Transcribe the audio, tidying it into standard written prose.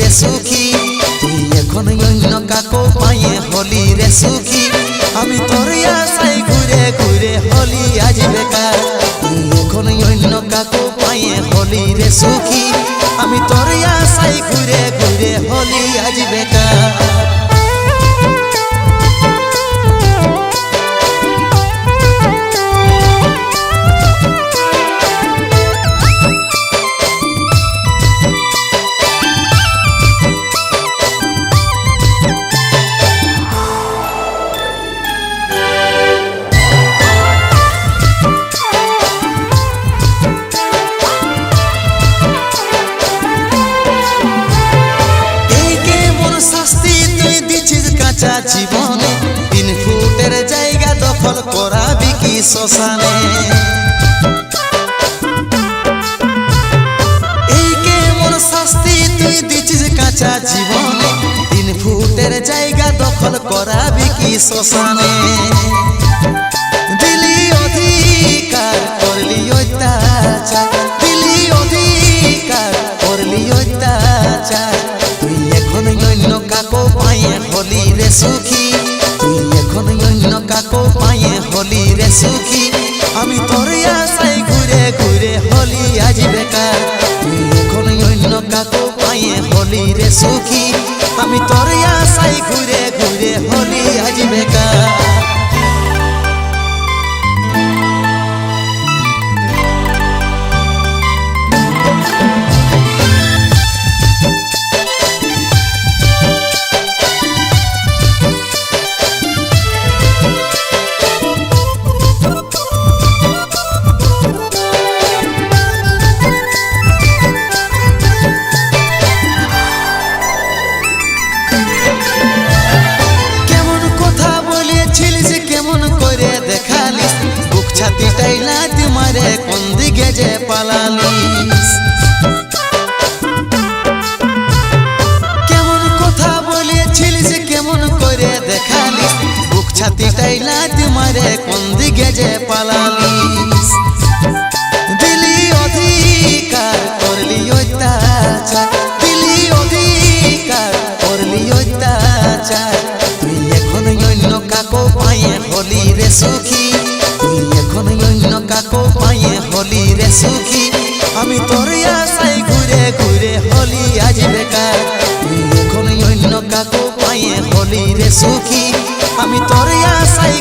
রে সুখী তুই এখন অন্য কাকো পায়ে হলি রে সুখী আমি তোর আশায় ঘুরে ঘুরে হলি আজ বেকার তুই এখন অন্য কাকো পায়ে হলি রে সুখী আমি তোর আশায় ঘুরে ঘুরে হলি আজ বেকার জীবনে 3 ফুটের জায়গা দখল করাবি কি শ্মশানে এই কেমন শাস্তি তুই দিছিস কাঁচা জীবনে 3 ফুটের জায়গা দখল করাবি কি শ্মশানে দিলি অধিকার করলি অত্যাচার দিলি অধিকার করলি অত্যাচার তুই এখন অন্য কাকো পায়ে হলি রে সুখী তুই এখন অন্য কাকো পায়ে হলি রে সুখী আমি তোর আশায় ঘুরে ঘুরে হলি আজ বেকার তুই এখন অন্য কাকো পায়ে হলি রে সুখী আমি তোর আশায় ঘুরে ঘুরে হলি আজ বেকার ছাতিটাই লাথি মারে কোন দিকে যে পালালিস কেমন কথা বলেছিলিস কেমন করে দেখালিস বুক ছাতিটাই লাথি মারে কোন দিকে যে পালালিস দিলি অধিকার করলি অত্যাচার দিলি অধিকার করলি অত্যাচার তুই এখন অন্য কাকো পায়ে হলি রে সুখী তুই এখন অন্য কাকো পায়ে হলি রে সুখী আমি তোর আশায় ঘুরে ঘুরে হলি আজ বেকার তুই এখন অন্য কাকো পায়ে হলি রে সুখী আমি তোর আশায়